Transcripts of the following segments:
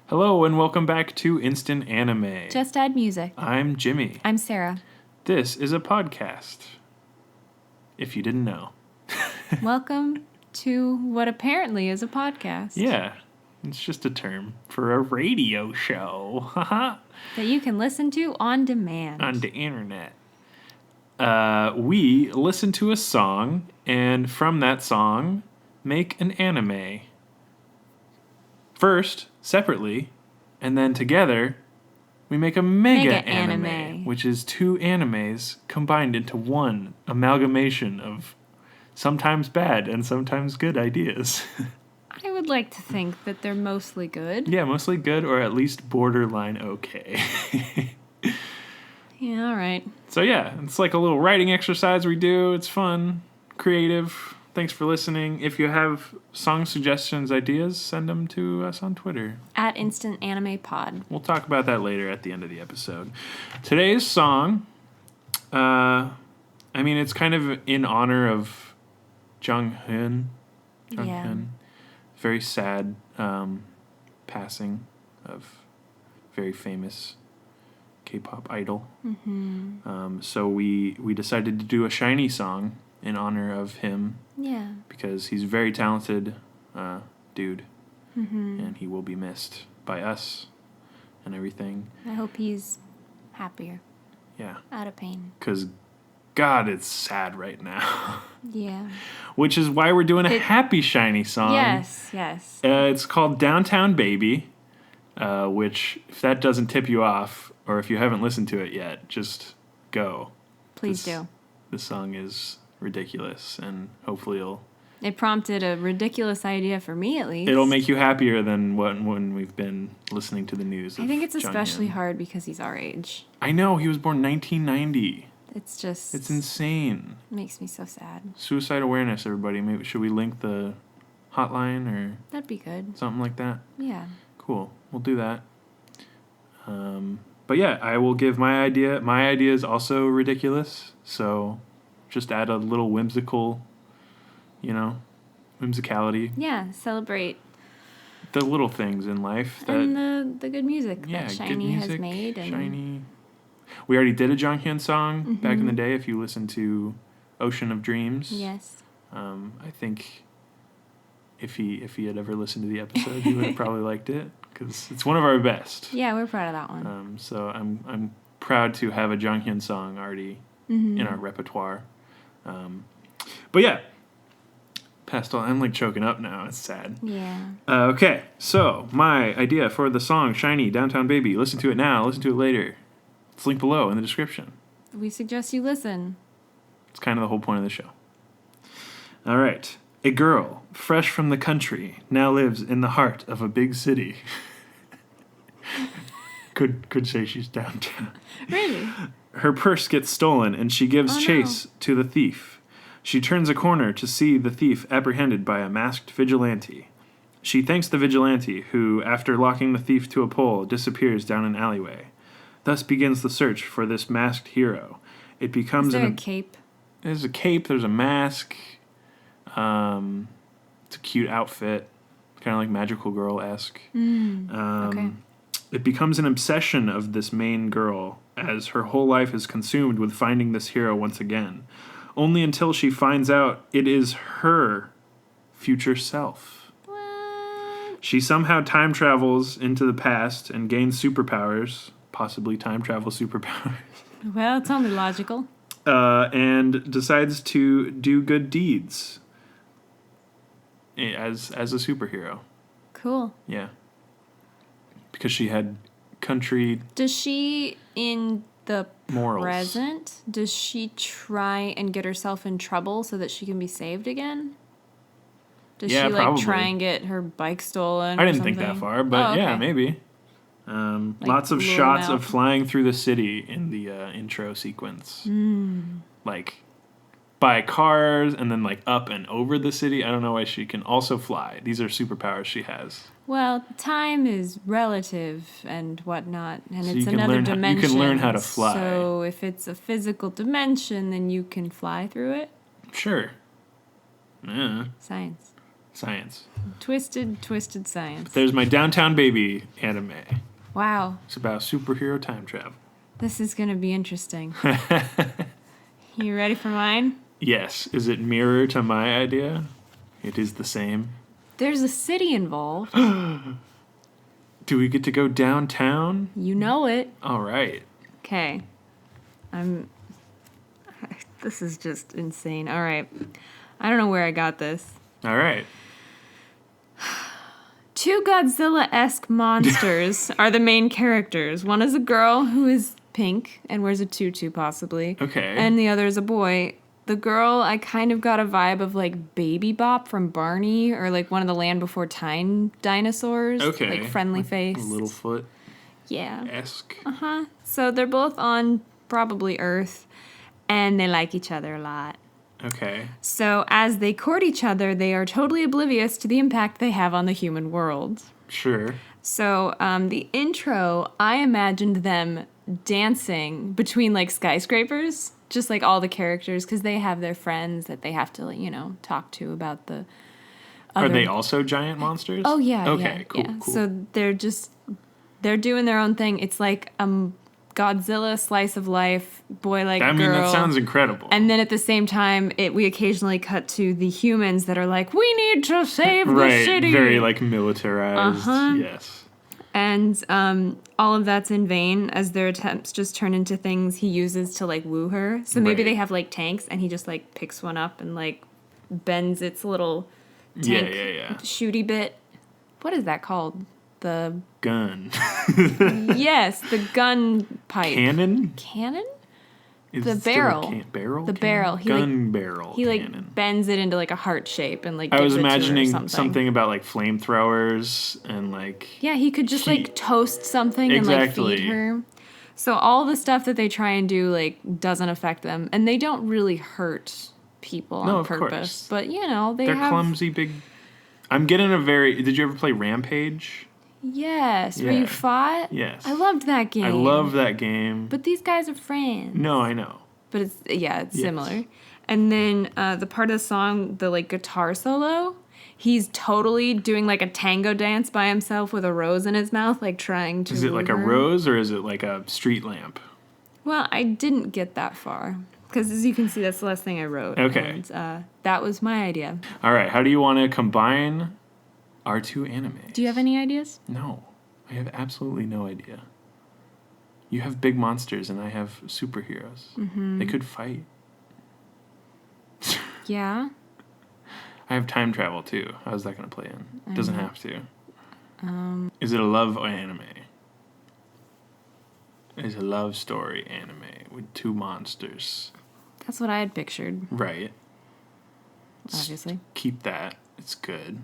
Hello and welcome back to Instant Anime. Just Add Music. I'm Jimmy. I'm Sarah. This is a podcast. If you didn't know. Welcome to what apparently is a podcast. Yeah, it's just a term for a radio show. That you can listen to on demand. On the internet. We listen to a song and from that song make an anime. First, separately, and then together, we make a mega anime, which is two animes combined into one amalgamation of sometimes bad and sometimes good ideas. I would like to think that they're mostly good. Yeah, mostly good or at least borderline okay. Yeah, all right. So yeah, it's like a little writing exercise we do. It's fun, creative. Thanks for listening. If you have song suggestions, ideas, send them to us on Twitter. At Instant Anime Pod. We'll talk about that later at the end of the episode. Today's song, it's kind of in honor of Jung-hyun. Very sad passing of very famous K-pop idol. Mm-hmm. So we decided to do a SHINee song in honor of him. Yeah. Because he's a very talented dude. Mm-hmm. And he will be missed by us and everything. I hope he's happier. Yeah. Out of pain. Because, God, it's sad right now. Yeah. Which is why we're doing a happy SHINee song. Yes. It's called Downtown Baby, which, if that doesn't tip you off, or if you haven't listened to it yet, just go. Please do. This song is ridiculous, and hopefully it prompted a ridiculous idea for me, at least. It'll make you happier than when we've been listening to the news. I think it's especially hard because he's our age. I know, he was born 1990. It's insane. It makes me so sad. Suicide awareness, everybody. Maybe should we link the hotline or that'd be good. Something like that? Yeah. Cool. We'll do that. But yeah, I will give my idea. My idea is also ridiculous, so just add a little whimsicality. Yeah, celebrate the little things in life. And the good music that SHINee has made. SHINee. We already did a Jung-hyun song back in the day, if you listen to Ocean of Dreams. Yes. I think if he had ever listened to the episode, he would have probably liked it, because it's one of our best. Yeah, we're proud of that one. So I'm proud to have a Jung-hyun song already in our repertoire. But yeah, pastel. I'm like choking up now. It's sad. Yeah. Okay, so my idea for the song SHINee, Downtown Baby. Listen to it now. Listen to it later. It's linked below in the description. We suggest you listen. It's kind of the whole point of the show. All right. A girl, fresh from the country, now lives in the heart of a big city. Could say she's downtown. Really? Her purse gets stolen and she gives chase to the thief. She turns a corner to see the thief apprehended by a masked vigilante. She thanks the vigilante, who, after locking the thief to a pole, disappears down an alleyway. Thus begins the search for this masked hero. It becomes Is there a cape? There's a cape, there's a mask. It's a cute outfit. Kind of like Magical Girl-esque. Okay. It becomes an obsession of this main girl, as her whole life is consumed with finding this hero once again. Only until she finds out it is her future self. What? She somehow time travels into the past and gains superpowers. Possibly time travel superpowers. Well, it's only logical. And decides to do good deeds as a superhero. Cool. Yeah. Because she had country... Does she, in the morals. present, does she try and get herself in trouble so that she can be saved again? Does she, probably. try and get her bike stolen I didn't think that far, but yeah, maybe. Lots of shots of flying through the city in the intro sequence. Like, by cars and then, like, up and over the city. I don't know why she can also fly. These are superpowers she has. Well, time is relative and whatnot, and so it's another dimension. You can learn how to fly. So if it's a physical dimension, then you can fly through it? Sure. Yeah. Science. Science. Twisted science. There's my Downtown Baby anime. Wow. It's about superhero time travel. This is going to be interesting. You ready for mine? Yes. Is it mirror to my idea? It is the same. There's a city involved. Do we get to go downtown? You know it. All right. Okay. This is just insane. All right. I don't know where I got this. All right. Two Godzilla-esque monsters are the main characters. One is a girl who is pink and wears a tutu, possibly. Okay. And the other is a boy. The girl, I kind of got a vibe of like Baby Bop from Barney or like one of the Land Before Time dinosaurs. Okay. Like friendly face. Littlefoot-esque. Yeah. Uh-huh. So they're both on probably Earth and they like each other a lot. Okay. So as they court each other, they are totally oblivious to the impact they have on the human world. Sure. So the intro, I imagined them dancing between like skyscrapers, just like all the characters, because they have their friends that they have to, you know, talk to about the other... Are they also giant monsters? Oh, yeah. Okay, yeah, cool, yeah. cool. So they're doing their own thing. It's like Godzilla slice of life, boy like girl. I mean, that sounds incredible. And then at the same time, we occasionally cut to the humans that are like, we need to save the city. Very like militarized. Uh-huh. Yes. And all of that's in vain as their attempts just turn into things he uses to like woo her. So maybe Right. they have like tanks and he just like picks one up and like bends its little tank shooty bit. What is that called? The gun. yes, the gun pipe. Cannon? Cannon? Is The it still a barrel. barrel? The cannon? barrel. He, gun barrel. He like cannon. bends it into like a heart shape and like I was gives it to her or imagining something about like flamethrowers and like. Yeah, he could just like toast something and Exactly. like feed her. So all the stuff that they try and do like doesn't affect them, and they don't really hurt people No, on of purpose. course. But you know They're have clumsy big. I'm getting a very. Did you ever play Rampage? yes, where Yeah. you fought. Yes. I loved that game. I love that game. But these guys are friends. No, I know. But it's Yes. similar. And then the part of the song, the like guitar solo, he's totally doing like a tango dance by himself with a rose in his mouth, like trying to. Is it like a woo her. rose or is it like a street lamp? Well, I didn't get that far because, as you can see, that's the last thing I wrote. Okay. And that was my idea. All right. How do you want to combine our two animes? Do you have any ideas? No, I have absolutely no idea. You have big monsters and I have superheroes. Mm-hmm. They could fight. Yeah. I have time travel too. How's that going to play in? Doesn't have to. Is it a love anime? It's a love story anime with two monsters. That's what I had pictured, Right. obviously. Keep that. It's good.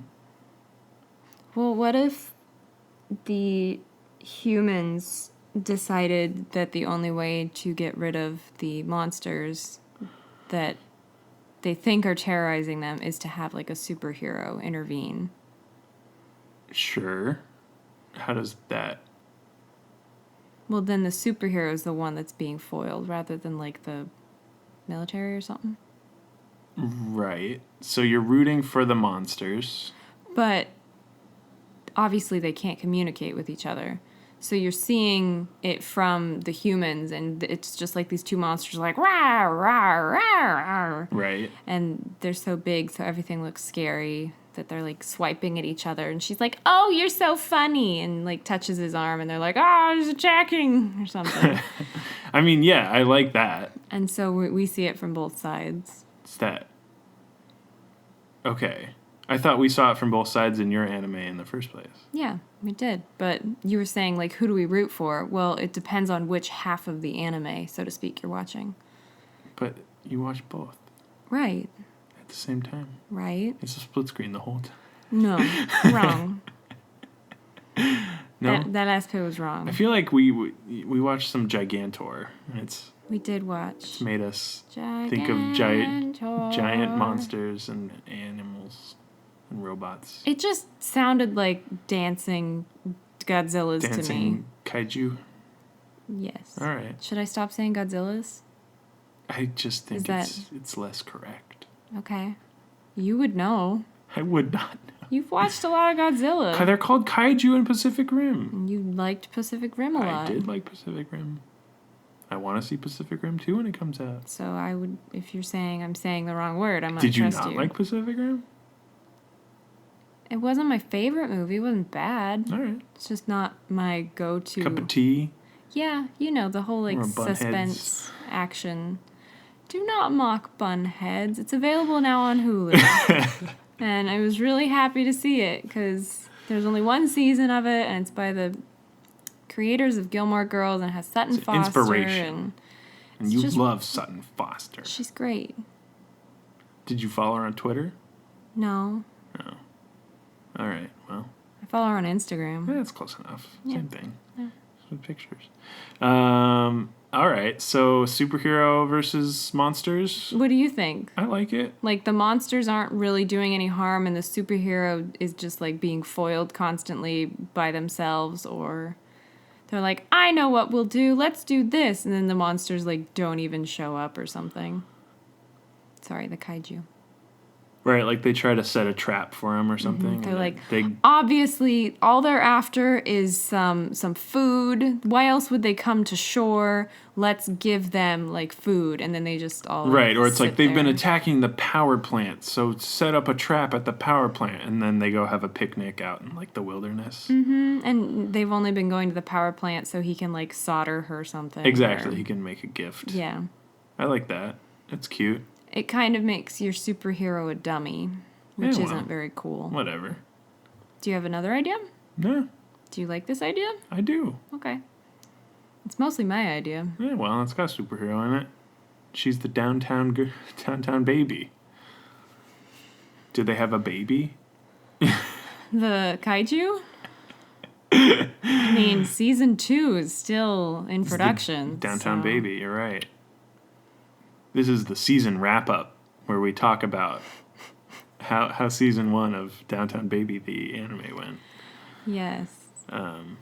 Well, what if the humans decided that the only way to get rid of the monsters that they think are terrorizing them is to have like a superhero intervene? Sure. How does that... Well, then the superhero is the one that's being foiled rather than like the military or something. Right. So you're rooting for the monsters. But obviously they can't communicate with each other. So you're seeing it from the humans, and it's just like these two monsters like, rah, rah, rah, rah. Right. And they're so big, so everything looks scary, that they're like swiping at each other. And she's like, oh, you're so funny, and like touches his arm, and they're like, oh, he's attacking, or something. I mean, yeah, I like that. And so we see it from both sides. It's that. Okay. I thought we saw it from both sides in your anime in the first place. Yeah, we did. But you were saying, like, who do we root for? Well, it depends on which half of the anime, so to speak, you're watching. But you watch both Right. at the same time. Right? It's a split screen the whole time. No. Wrong. No? That last bit was wrong. I feel like we watched some Gigantor, and it's We did watch. made us think of giant Gigantor. monsters and animals and robots. It just sounded like dancing Godzillas to me. Dancing kaiju. Yes. All right. Should I stop saying Godzillas? I just think Is that- it's less correct. Okay. You would know. I would not know. You've watched a lot of Godzilla. They're called Kaiju and Pacific Rim. And you liked Pacific Rim a lot. I did like Pacific Rim. I want to see Pacific Rim 2 when it comes out. So I would, if you're saying I'm saying the wrong word, I'm not Did you trust not like Pacific Rim? It wasn't my favorite movie. It wasn't bad. All right. It's just not my go-to. Cup of tea. Yeah, you know, the whole like Or Bunheads. suspense action. Do not mock Bunheads. It's available now on Hulu. And I was really happy to see it because there's only one season of it and it's by the creators of Gilmore Girls and it has Sutton It's Foster. inspiration. And you love Sutton Foster. She's great. Did you follow her on Twitter? No. No. All right. Well, I follow her on Instagram. that's close enough. Yeah. Same thing. Yeah. Just with pictures. All right. So superhero versus monsters. What do you think? I like it. Like, the monsters aren't really doing any harm, and the superhero is just, like, being foiled constantly by themselves, or they're like, I know what we'll do, let's do this, and then the monsters, like, don't even show up or something. Sorry, the kaiju. Right, like they try to set a trap for him or something. They're and like, they obviously, all they're after is some food. Why else would they come to shore? Let's give them, like, food. And then they just all right, or it's like they've been there. attacking the power plant, so set up a trap at the power plant, and then they go have a picnic out in, like, the wilderness. Mm-hmm. And they've only been going to the power plant so he can, like, solder her something. Exactly, or- he can make a gift. Yeah. I like that. It's cute. It kind of makes your superhero a dummy, which Yeah, well. isn't very cool. Whatever. Do you have another idea? Yeah, Do you like this idea? I do. Okay. It's mostly my idea. Yeah, well, it's got a superhero in it. She's the downtown baby. Do they have a baby? The kaiju? I mean, season 2 is still in production. Downtown so- baby, you're right. This is the season wrap-up where we talk about how season 1 of Downtown Baby, the anime, went. Yes. And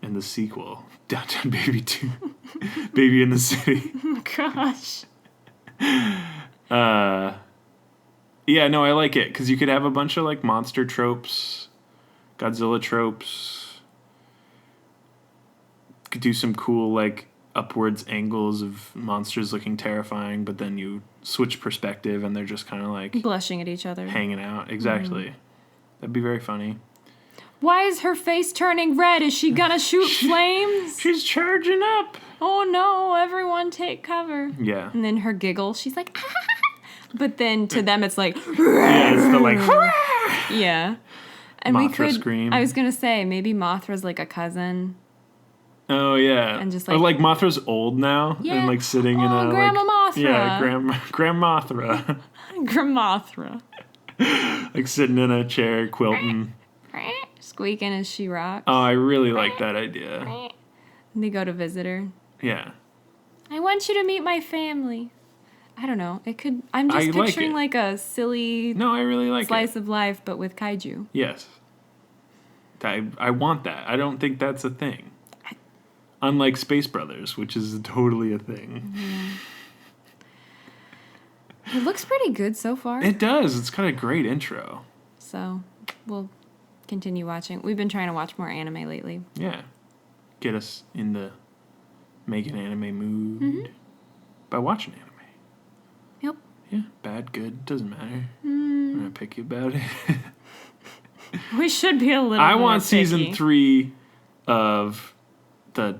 the sequel, Downtown Baby 2, Baby in the City. Oh, gosh. Yeah, no, I like it, because you could have a bunch of, like, monster tropes, Godzilla tropes. Could do some cool, like, upwards angles of monsters looking terrifying, but then you switch perspective and they're just kind of, like, Blushing at each other. hanging out. Exactly. That'd be very funny. Why is her face turning red? Is she gonna shoot flames? She's charging up. Oh no, everyone take cover. Yeah. And then her giggle, she's like, but then to them it's like, Yeah, it's the, like, yeah. And Mothra scream. I was gonna say, maybe Mothra's like a cousin. Oh, yeah. And just, or, like- like, Mothra's old now Yeah. and, like, sitting in Oh, a, Grandmom-mothra. Yeah, Grandmom-mothra. Grandmom-mothra. Like, sitting in a chair, quilting. Squeaking as she rocks. Oh, I really like that idea. And they go to visit her. Yeah. I want you to meet my family. I don't know. It could. I'm I just like picturing it. like a silly No, I really like slice it. of life, but with kaiju. Yes. I want that. I don't think that's a thing. Unlike Space Brothers, which is totally a thing. It looks pretty good so far. It does. It's got a great intro. So we'll continue watching. We've been trying to watch more anime lately. Yeah. Get us in the make an anime mood by watching anime. Yep. Yeah, bad, good, doesn't matter. I'm not picky about it. We should be a little. I more want picky. season 3 of the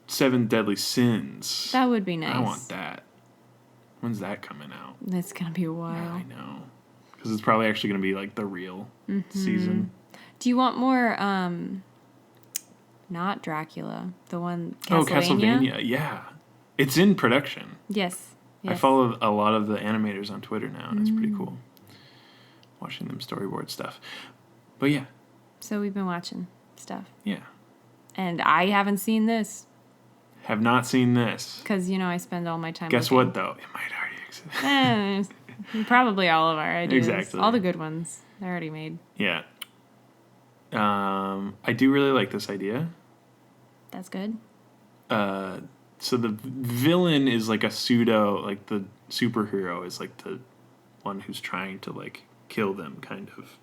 7 Deadly Sins. That would be nice. I want that. When's that coming out? It's gonna be a I while. know. Because it's probably actually going to be like the real season. Do you want more? Not Dracula. The one. Castlevania? Oh, Castlevania. Yeah. It's in production. Yes. I follow a lot of the animators on Twitter now, and it's pretty cool. Watching them storyboard stuff. But yeah. So we've been watching stuff, Yeah. and I haven't seen this Have not seen this. because I spend all my time. Guess looking. what, though? It might already exist. Probably all of our ideas. Exactly. All the good ones. They're already made. Yeah. I do really like this idea. That's good. So the villain is like a pseudo, like the superhero is like the one who's trying to like kill them, kind of.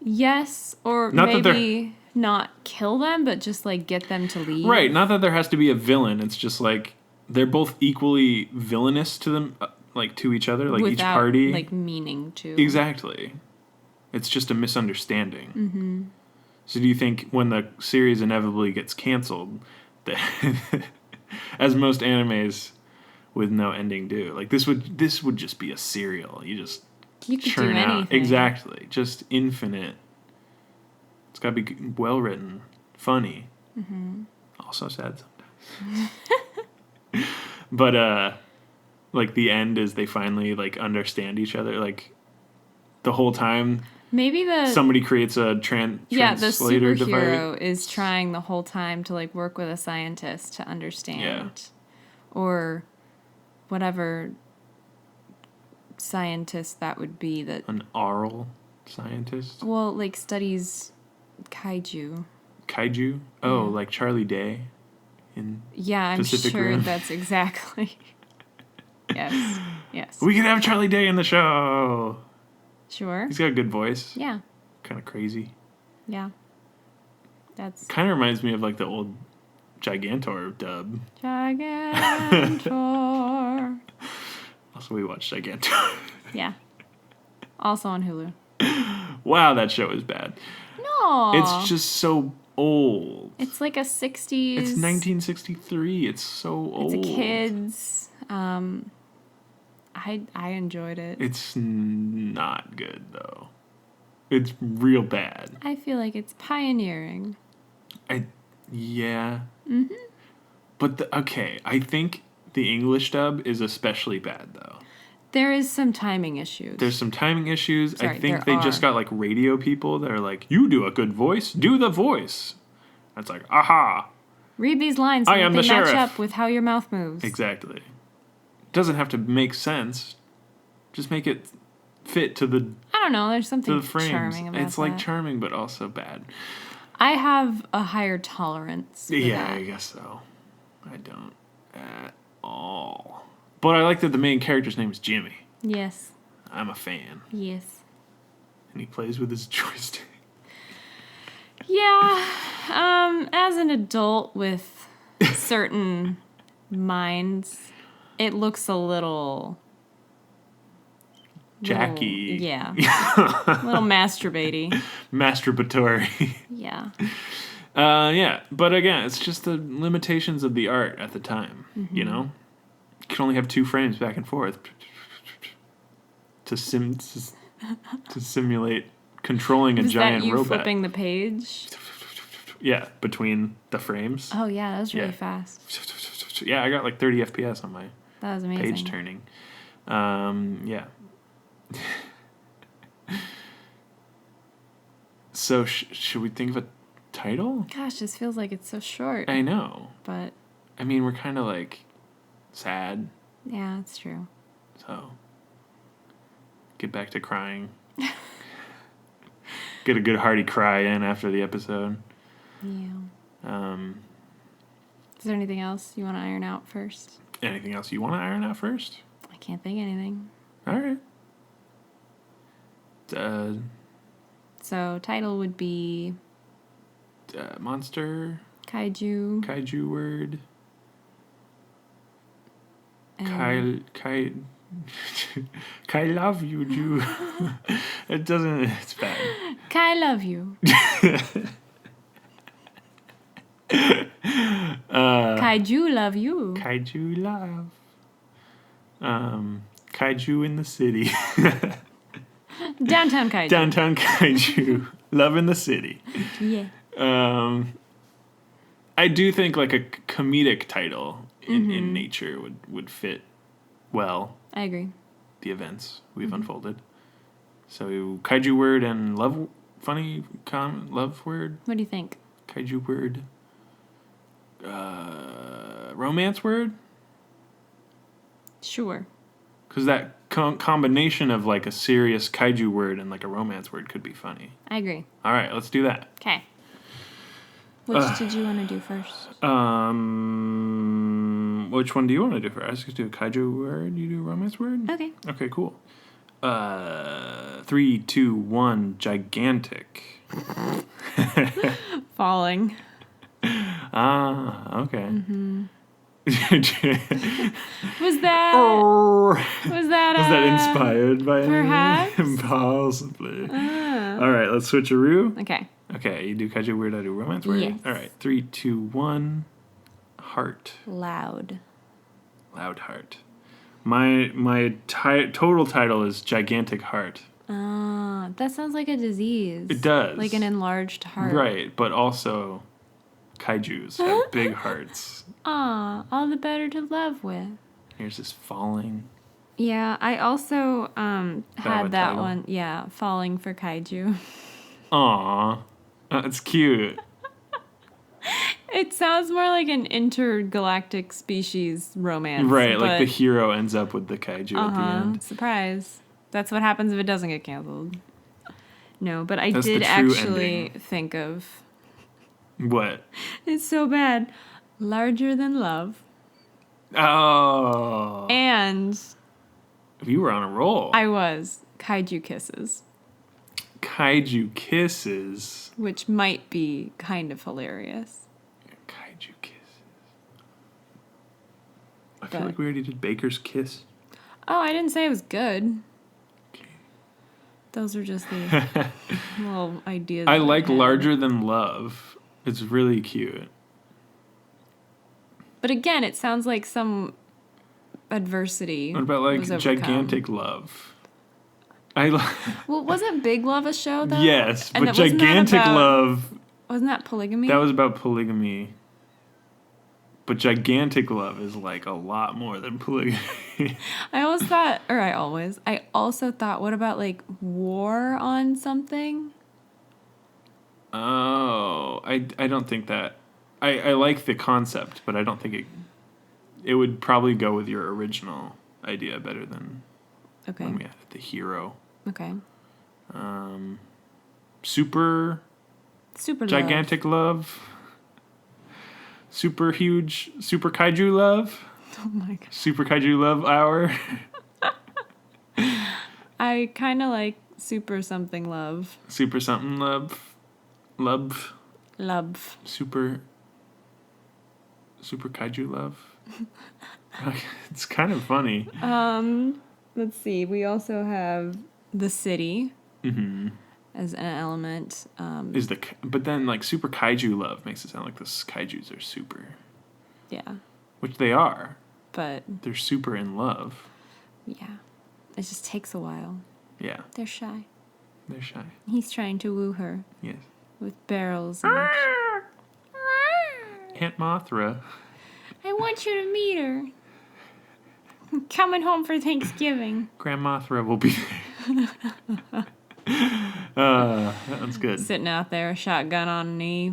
Yes, or Not that maybe not kill them, but just, like, get them to leave. Right, not that there has to be a villain. It's just, like, they're both equally villainous to them, like, to each other, like, Without, each party. like, meaning to. Exactly. It's just a misunderstanding. Mm-hmm. So do you think when the series inevitably gets canceled, that as most animes with no ending do, like, this would just be a serial. You could churn do out. anything. Exactly. Just infinite. It's got to be well written, funny. Mm-hmm. Also sad sometimes. But like the end is they finally like understand each other. Like the whole time, maybe somebody creates a the translator superhero device. is trying the whole time to like work with a scientist to understand, or whatever scientist that would be that An oral scientist. well like studies kaiju. Oh, like Charlie Day in I'm Pacific sure Rim. that's exactly. Yes. We could have Charlie Day in the show. Sure. He's got a good voice. Yeah. Kind of crazy. Yeah. That's Kind of reminds me of like the old Gigantor dub. Gigantor. Also, we watched Gigantor. Yeah. Also on Hulu. Wow, that show is bad. No. It's just so old. It's like a 60s. It's 1963. It's so old. It's a kid's. I enjoyed it. It's not good though. It's real bad. I feel like it's pioneering. Yeah. Mm-hmm. But I think the English dub is especially bad though. There is some timing issues. There's some timing issues. Sorry, I think they just got like radio people that are like, you do a good voice, do the voice. It's like, aha. Read these lines so I am that the they match sheriff. up with how your mouth moves. Exactly. Doesn't have to make sense. Just make it fit to the I don't know. There's something frames. charming about it. It's like charming, but also bad. I have a higher tolerance for that. I guess so. I don't at all. But I like that the main character's name is Jimmy. Yes. I'm a fan. Yes. And he plays with his joystick. Yeah. As an adult with certain minds, it looks a little... Jackie. Yeah. A little masturbatey. Masturbatory. Yeah. Yeah. But again, it's just the limitations of the art at the time, you know? You can only have 2 frames back and forth to simulate controlling a giant robot. Is that you robot. flipping the page? Yeah, between the frames. Oh, yeah, that was really fast. Yeah, I got like 30 FPS on my That was amazing. page turning. Yeah. So should we think of a title? Gosh, this feels like it's so short. I know. But... I mean, we're kind of like sad. Yeah, that's true. So get back to crying. Get a good hearty cry in after the episode. Yeah. Is there anything else you want to iron out first? Anything else you want to iron out first? I can't think of anything. All right. So title would be monster. Kaiju word. Kai love you, Jew. It doesn't. It's bad. Kai love you. Kaiju love you. Kaiju love. Kaiju in the city. Downtown Kaiju. Downtown Kaiju. Love in the city. Yeah. I do think like a comedic title in nature would fit well. I agree. The events we've unfolded. So kaiju word and love love word. What do you think? Kaiju word. Romance word. Sure. Because that combination of like a serious kaiju word and like a romance word could be funny. I agree. All right, let's do that. Okay. Which did you want to do first? Which one do you want to do first? I was going to do a kaiju word. You do a romance word? Okay. Okay, cool. 3, 2, 1, gigantic. Falling. Ah, okay. Mm-hmm. Was Was that inspired by perhaps? anything? Possibly. All right, let's switcheroo. Okay. Okay, you do kaiju weird, I do romance weird. Yes. All right, 3, 2, 1. Heart. Loud. Loud heart. My total title is Gigantic Heart. That sounds like a disease. It does. Like an enlarged heart. Right, but also kaijus have big hearts. All the better to love with. Here's this falling. Yeah, I also had that title? one. Yeah, falling for kaiju. Aw, that's cute. It sounds more like an intergalactic species romance. Right, like the hero ends up with the kaiju at the end. Surprise. That's what happens if it doesn't get canceled. No, but I That's did the true actually ending. think of... What? It's so bad. Larger Than Love. Oh. And... You were on a roll. I was. Kaiju Kisses. Kaiju Kisses. Which might be kind of hilarious. Kaiju Kisses. I feel like we already did Baker's Kiss. Oh, I didn't say it was good. Okay. Those are just the little ideas. I that like had. Larger Than Love. It's really cute. But again, it sounds like some adversity. What about like was overcome. Gigantic Love? Well, wasn't Big Love a show though? Yes, And but wasn't that Gigantic about- Love, Wasn't that polygamy? that was about polygamy. But Gigantic Love is like a lot more than polygamy. I also thought, what about like war on something? Oh, I don't think that. I like the concept, but I don't think it would probably go with your original idea better than Okay. when we added the hero. Okay. Super Gigantic Love. Super huge, Super Kaiju Love. Oh my god. Super Kaiju Love Hour. I kind of like Super Something Love. Super something love. Love. Super Kaiju Love. It's kind of funny. Let's see. We also have the city Mm-hmm. as an element. But then like Super Kaiju Love makes it sound like the kaijus are super, Yeah, which they are. but They're super in love. yeah, it just takes a while. Yeah, They're shy. they're shy. He's trying to woo her Yes. with barrels. And Aunt Mothra. I want you to meet her. I'm coming home for Thanksgiving. Grandmothra will be there. That one's good. Sitting out there, shotgun on a knee.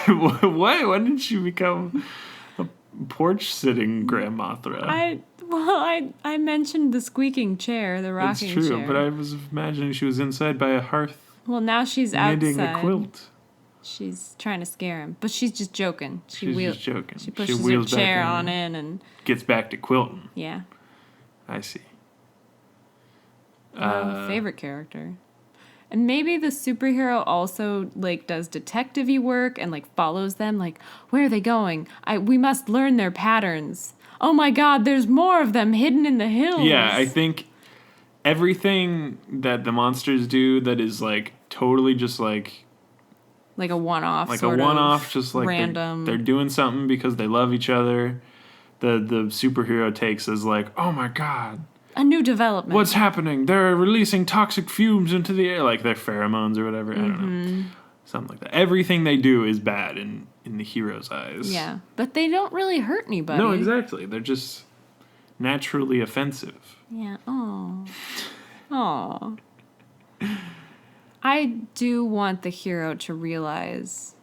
What? When did she become a porch sitting Grandmothra? I mentioned the squeaking chair, the That's rocking true, chair. but I was imagining she was inside by a hearth Well, now she's knitting outside. a quilt. She's trying to scare him, but she's just joking. She's just joking. She pushes her wheels back chair in on and in, and gets back to quilting. yeah. I see. Favorite character. And maybe the superhero also like does detective-y work and like follows them. Like, where are they going? We must learn their patterns. Oh my God, there's more of them hidden in the hills. Yeah, I think everything that the monsters do that is like totally just like a one-off. a sort one-off, of just like random. they're doing something because they love each other. The superhero takes as like, oh my God, a new development. what's happening? They're releasing toxic fumes into the air, like their pheromones or whatever. I don't know, something like that. Everything they do is bad in the hero's eyes. Yeah, but they don't really hurt anybody. No, exactly. They're just naturally offensive. Yeah. Oh. I do want the hero to realize.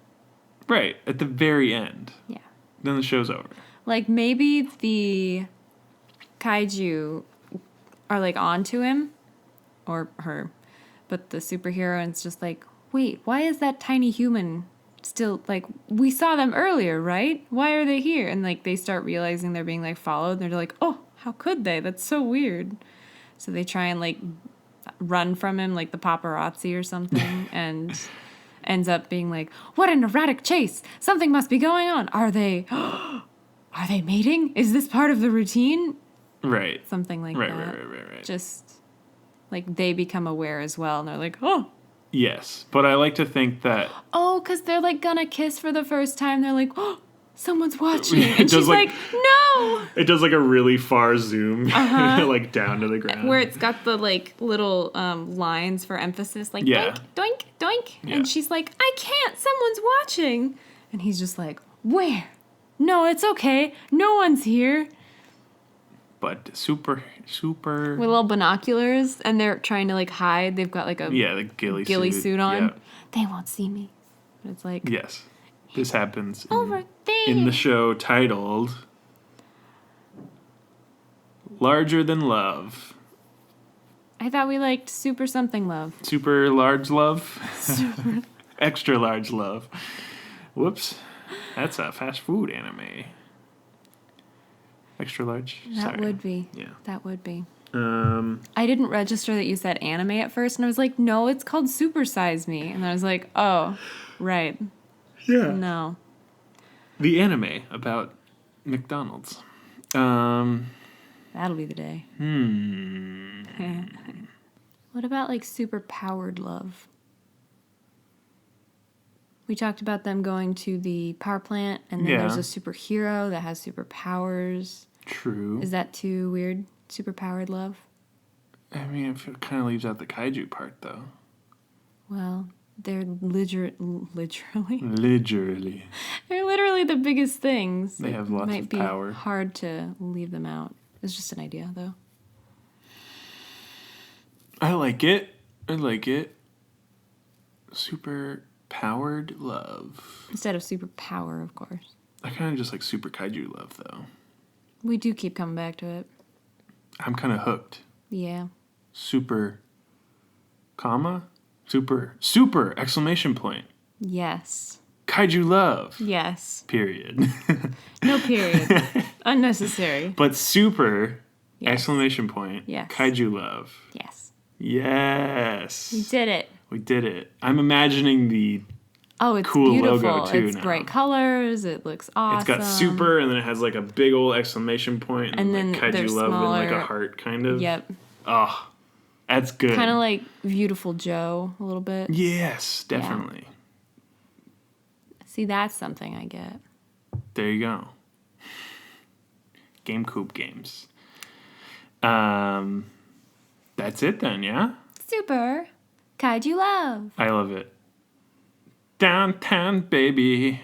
Right at the very end. Yeah. Then the show's over. Like maybe the kaiju are like onto him or her, but the superhero is just like, wait, why is that tiny human still like, we saw them earlier, right? Why are they here? And like they start realizing they're being like followed. And they're like, oh, how could they? That's so weird. So they try and like run from him like the paparazzi or something and ends up being like, what an erratic chase. Something must be going on. Are they mating? Is this part of the routine? Right. Something like Right, that. right. Just like they become aware as well and they're like, oh. Yes, but I like to think that... Oh, because they're like gonna kiss for the first time. They're like, oh, someone's watching. And does, she's like, no. It does like a really far zoom, like down to the ground. Where it's got the like little lines for emphasis, like Yeah. doink, doink, doink. Yeah. And she's like, I can't, someone's watching. And he's just like, where? No, it's okay. No one's here. But super... With little binoculars, and they're trying to like hide. They've got like a the ghillie suit on. Yeah. They won't see me. But it's like, Yes. This happens over there. in the show titled Larger Than Love. I thought we liked Super Something Love. Super large love? Extra large love. Whoops. That's a fast food anime. Extra large? That Sorry. would be. Yeah. That would be. I didn't register that you said anime at first, and I was like, no, it's called Super Size Me. And I was like, oh, right. Yeah. No. The anime about McDonald's. That'll be the day. What about like super powered love? We talked about them going to the power plant, and then there's a superhero that has superpowers. True. Is that too weird? Superpowered love? I mean, it kind of leaves out the kaiju part, though. Well, they're literally. They're literally the biggest things. They have lots of power. Might be hard to leave them out. It's just an idea, though. I like it. Super powered love. Instead of superpower, of course. I kind of just like super kaiju love, though. We do keep coming back to it. I'm kind of hooked. Yeah. Super, exclamation point. Yes. Kaiju love. Yes. Period. No period. Unnecessary. But super, Yes. exclamation point. Yes. Kaiju love. Yes. Yes. We did it. We did it. I'm imagining the it's cool beautiful. logo, too, It's now. bright colors. It looks awesome. It's got super, and then it has like a big old exclamation point, And like then Kaiju they're love smaller. and like a heart, kind of. Yep. Oh, that's good. Kind of like Beautiful Joe a little bit. Yes, definitely. See, that's something I get. There you go. GameCube games. That's it then, yeah? Super Kaiju Love. I love it. Downtown, baby.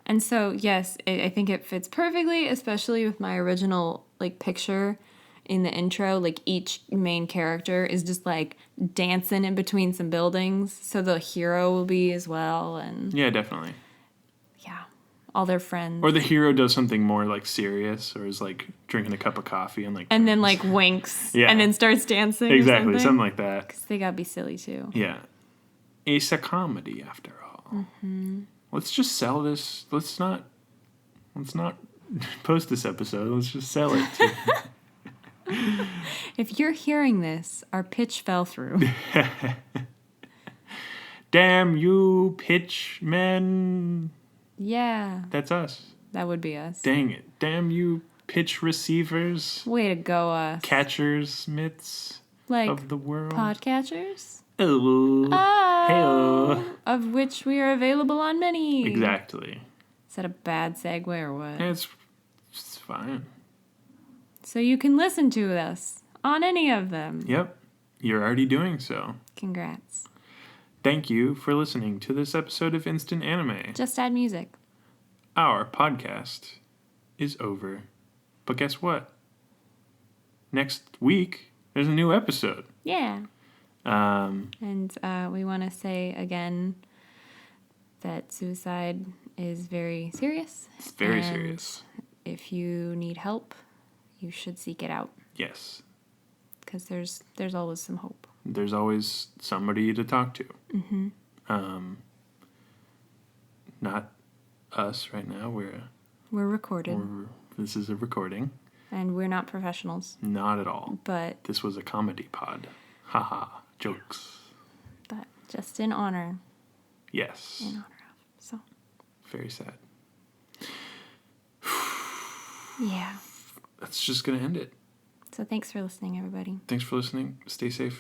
And so, yes, I think it fits perfectly, especially with my original like picture in the intro. Like each main character is just like dancing in between some buildings, so the hero will be as well, and Yeah, definitely. yeah, all their friends. Or the hero does something more like serious, or is like drinking a cup of coffee and like and then like winks, Yeah. and then starts dancing. exactly or something like that. 'Cause they gotta be silly too. Yeah, it's a comedy after all. Mm-hmm. Let's just sell this. Let's not post this episode. Let's just sell it. If you're hearing this, our pitch fell through. Damn you, pitch men. Yeah, That's us. that would be us. Dang it. Damn you, pitch receivers, Way to go, us. catchers, mitts Like of the world. podcatchers. Oh. Hey-oh. Of which we are available on many. Exactly. Is that a bad segue or what? It's fine. So you can listen to us on any of them. Yep. You're already doing so. Congrats. Thank you for listening to this episode of Instant Anime. Just add music. Our podcast is over. But guess what? Next week, there's a new episode. Yeah. And we want to say again that suicide is very serious. It's very and serious. If you need help, you should seek it out. Yes. Because there's always some hope. There's always somebody to talk to. Mm-hmm. Not us right now. We're recorded. This is a recording. And we're not professionals. Not at all. But this was a comedy pod. Haha. Jokes. But just in honor. Yes. In honor of. So. Very sad. Yeah. That's just going to end it. So thanks for listening, everybody. Thanks for listening. Stay safe.